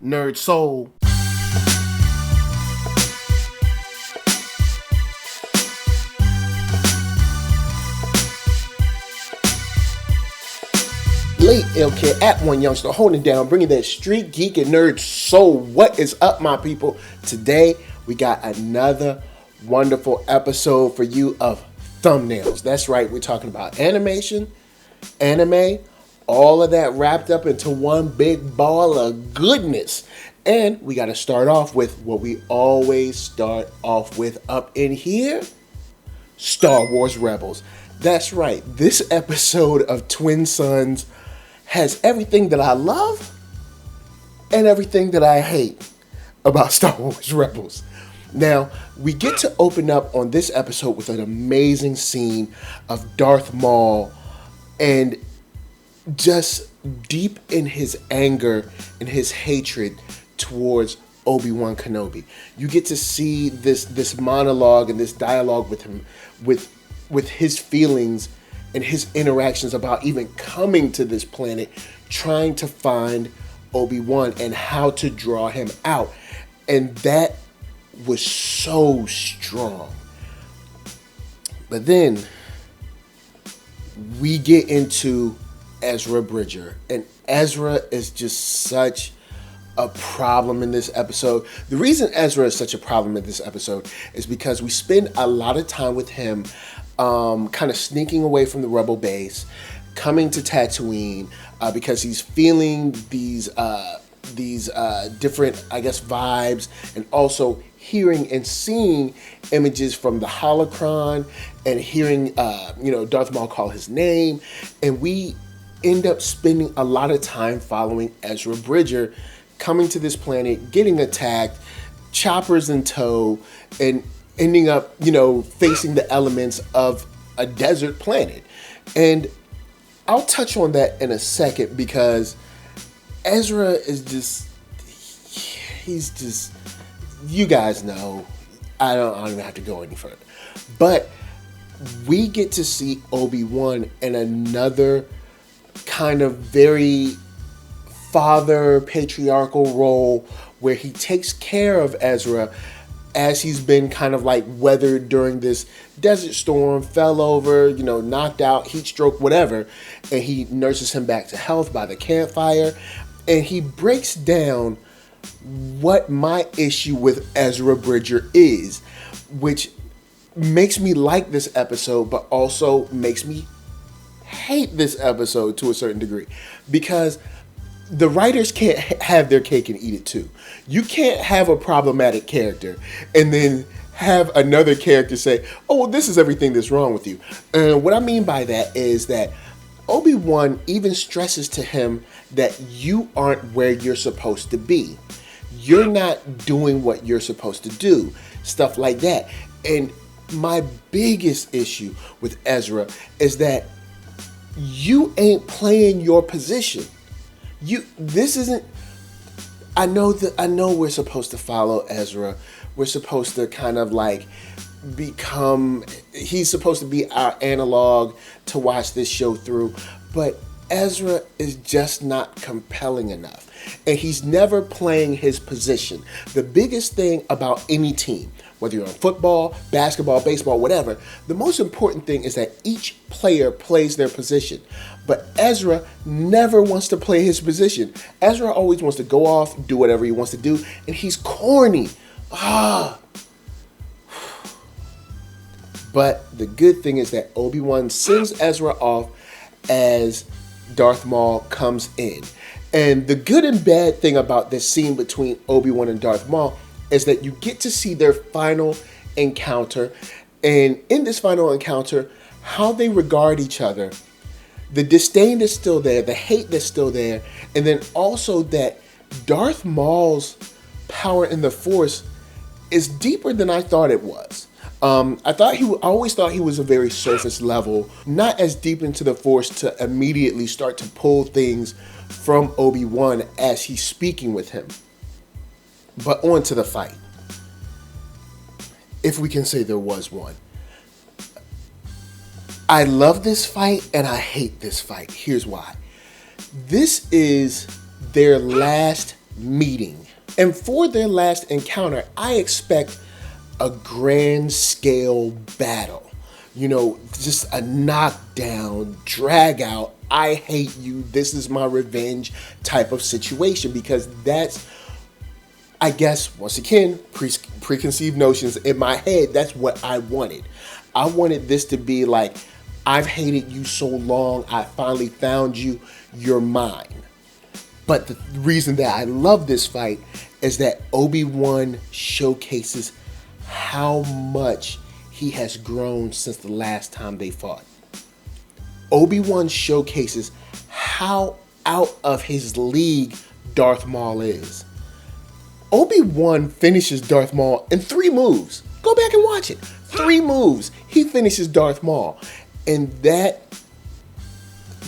NERDSoul. Late LK at OneYoungsta, holding down, bringing that StreetGeek and NERDSoul. What is up, my people? Today, we got another wonderful episode for you of thumbnails. That's right, we're talking about animation, anime, all of that wrapped up into one big ball of goodness. And we got to start off with what we always start off with up in here, Star Wars Rebels. That's right, this episode of Twin Sons has everything that I love and everything that I hate about Star Wars Rebels. Now, we get to open up on this episode with an amazing scene of Darth Maul and just deep in his anger and his hatred towards Obi-Wan Kenobi. You get to see this monologue and this dialogue with him, with his feelings and his interactions about even coming to this planet, trying to find Obi-Wan and how to draw him out. And that was so strong. But then we get into Ezra Bridger, and Ezra is just such a problem in this episode. The reason Ezra is such a problem in this episode is because we spend a lot of time with him kind of sneaking away from the Rebel base, coming to Tatooine because he's feeling these different, I guess, vibes, and also hearing and seeing images from the holocron and hearing Darth Maul call his name. And we end up spending a lot of time following Ezra Bridger coming to this planet, getting attacked, choppers in tow, and ending up, facing the elements of a desert planet. And I'll touch on that in a second because Ezra is he's just, you guys know, I don't even have to go any further. But we get to see Obi-Wan in another kind of very father patriarchal role where he takes care of Ezra as he's been kind of like weathered during this desert storm, fell over, knocked out, heat stroke, whatever, and he nurses him back to health by the campfire. And he breaks down what my issue with Ezra Bridger is, which makes me like this episode, but also makes me hate this episode to a certain degree, because the writers can't have their cake and eat it too. You can't have a problematic character and then have another character say, oh, well, this is everything that's wrong with you. And what I mean by that is that Obi-Wan even stresses to him that you aren't where you're supposed to be. You're not doing what you're supposed to do. Stuff like that. And my biggest issue with Ezra is that you ain't playing your position. This isn't. I know we're supposed to follow Ezra. We're supposed to kind of like become. He's supposed to be our analog to watch this show through, but Ezra is just not compelling enough, and he's never playing his position. The biggest thing about any team, whether you're on football, basketball, baseball, whatever, the most important thing is that each player plays their position. But Ezra never wants to play his position. Ezra always wants to go off, do whatever he wants to do, and he's corny. But the good thing is that Obi-Wan sends Ezra off as Darth Maul comes in. And the good and bad thing about this scene between Obi-Wan and Darth Maul is that you get to see their final encounter. And in this final encounter, how they regard each other. The disdain that's still there, the hate that's still there, and then also that Darth Maul's power in the Force is deeper than I thought it was. I always thought he was a very surface level, not as deep into the Force to immediately start to pull things from Obi-Wan as he's speaking with him. But on to the fight, if we can say there was one. I love this fight and I hate this fight. Here's why. This is their last meeting. And for their last encounter, I expect a grand scale battle. Just a knockdown, drag out, I hate you, this is my revenge type of situation, because that's, I guess, once again, preconceived notions in my head, that's what I wanted. I wanted this to be like, I've hated you so long, I finally found you, you're mine. But the reason that I love this fight is that Obi-Wan showcases how much he has grown since the last time they fought. Obi-Wan showcases how out of his league Darth Maul is. Obi-Wan finishes Darth Maul in 3 moves. Go back and watch it. 3 moves. He finishes Darth Maul. And that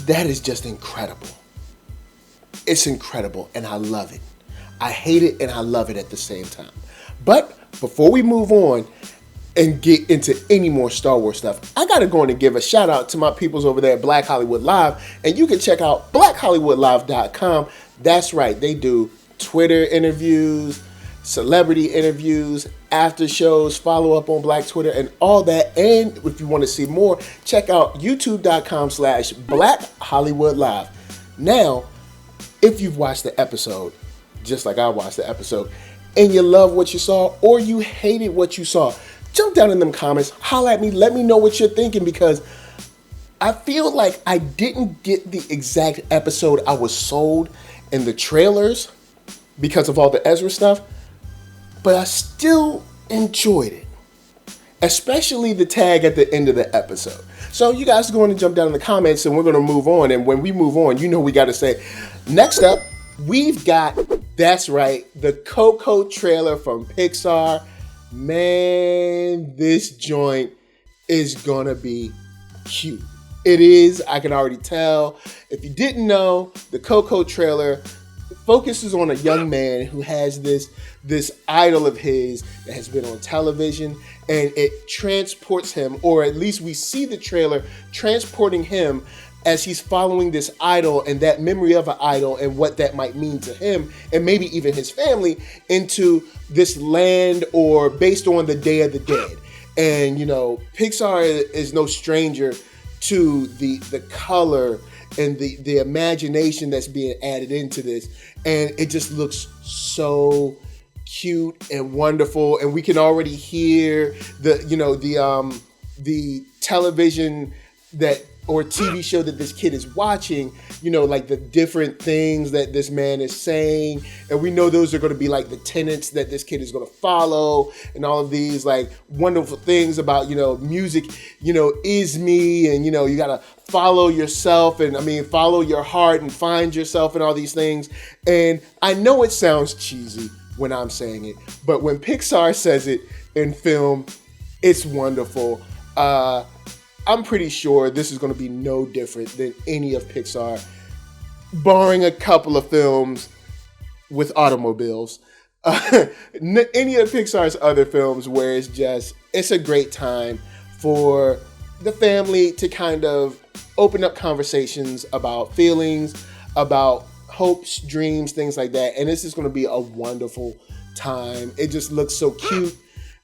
is just incredible. It's incredible, and I love it. I hate it, and I love it at the same time. But before we move on and get into any more Star Wars stuff, I gotta go in and give a shout out to my peoples over there at Black Hollywood Live, and you can check out blackhollywoodlive.com. That's right, they do Twitter interviews, celebrity interviews, after shows, follow up on Black Twitter and all that. And if you want to see more, check out youtube.com/blackhollywoodlive. Now, if you've watched the episode, just like I watched the episode, and you love what you saw or you hated what you saw, jump down in them comments, holla at me, let me know what you're thinking, because I feel like I didn't get the exact episode I was sold in the trailers because of all the Ezra stuff, but I still enjoyed it, especially the tag at the end of the episode. So you guys are going to jump down in the comments and we're going to move on. And when we move on, we got to say, next up, we've got, that's right, the Coco trailer from Pixar. Man, this joint is going to be cute. It is, I can already tell. If you didn't know, the Coco trailer focuses on a young man who has this idol of his that has been on television, and it transports him, or at least we see the trailer transporting him as he's following this idol and that memory of an idol and what that might mean to him and maybe even his family into this land, or based on the Day of the Dead. And Pixar is no stranger to the color and the imagination that's being added into this, and it just looks so cute and wonderful. And we can already hear the television that, or TV show that this kid is watching, like the different things that this man is saying. And we know those are going to be like the tenets that this kid is going to follow, and all of these like wonderful things about, music, is me, and, you got to follow yourself, and follow your heart and find yourself and all these things. And I know it sounds cheesy when I'm saying it, but when Pixar says it in film, it's wonderful. I'm pretty sure this is going to be no different than any of Pixar, barring a couple of films with automobiles. Any of Pixar's other films where it's a great time for the family to kind of open up conversations about feelings, about hopes, dreams, things like that. And this is going to be a wonderful time. It just looks so cute.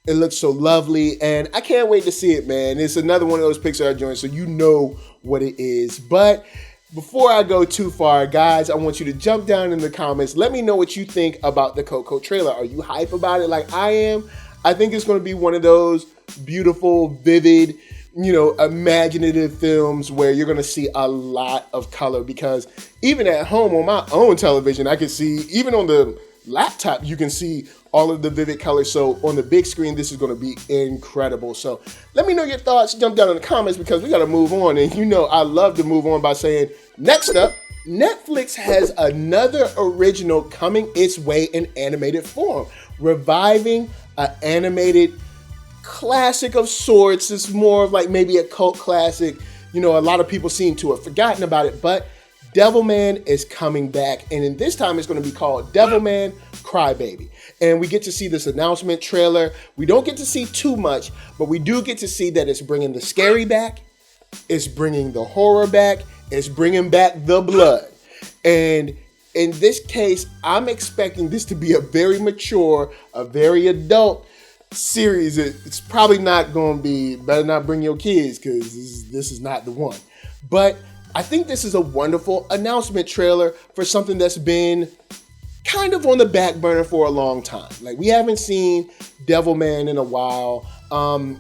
It looks so lovely, and I can't wait to see it, man. It's another one of those Pixar joints, so you know what it is. But before I go too far, guys, I want you to jump down in the comments. Let me know what you think about the Coco trailer. Are you hype about it like I am? I think it's going to be one of those beautiful, vivid, imaginative films where you're going to see a lot of color, because even at home on my own television, I can see, even on the laptop, you can see all of the vivid colors. So on the big screen, this is going to be incredible. So let me know your thoughts. Jump down in the comments, because we got to move on. And I love to move on by saying, next up, Netflix has another original coming its way in animated form, reviving an animated classic of sorts. It's more of like maybe a cult classic. A lot of people seem to have forgotten about it, but Devilman is coming back, and in this time it's going to be called Devilman Crybaby. And we get to see this announcement trailer. We don't get to see too much, but we do get to see that it's bringing the scary back, it's bringing the horror back, it's bringing back the blood. And in this case, I'm expecting this to be a very mature, a very adult series. It's probably not going to be, better not bring your kids because this is not the one. But I think this is a wonderful announcement trailer for something that's been kind of on the back burner for a long time. Like, we haven't seen Devilman in a while.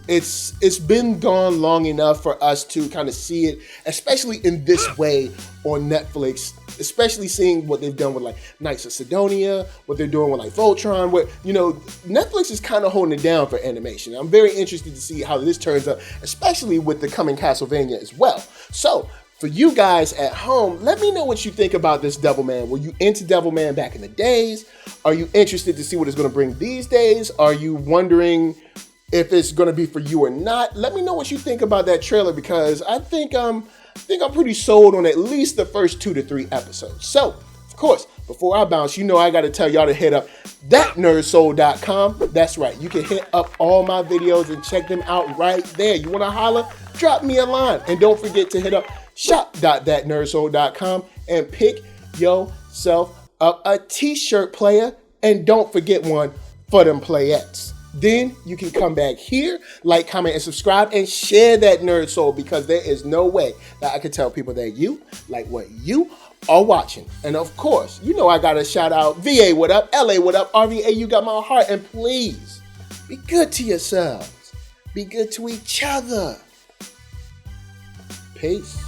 It's been gone long enough for us to kind of see it, especially in this way on Netflix, especially seeing what they've done with like Knights of Sidonia, what they're doing with like Voltron, where, you know, Netflix is kind of holding it down for animation. I'm very interested to see how this turns out, especially with the coming Castlevania as well. So, for you guys at home, let me know what you think about this Devilman. Were you into Devilman back in the days? Are you interested to see what it's going to bring these days? Are you wondering if it's going to be for you or not? Let me know what you think about that trailer, because I think I'm pretty sold on at least the first 2 to 3 episodes. So, of course, before I bounce, you know I got to tell y'all to hit up ThatNERDSoul.com. That's right. You can hit up all my videos and check them out right there. You want to holler? Drop me a line. And don't forget to hit up shop.thatnerdsoul.com and pick yourself up a t-shirt, player. And don't forget one for them playettes. Then you can come back here, like, comment, and subscribe, and share that Nerd Soul, because there is no way that I can tell people that you like what you are watching. And of course, you know I gotta shout out VA, what up? LA, what up? RVA, you got my heart. And please, be good to yourselves. Be good to each other. Peace.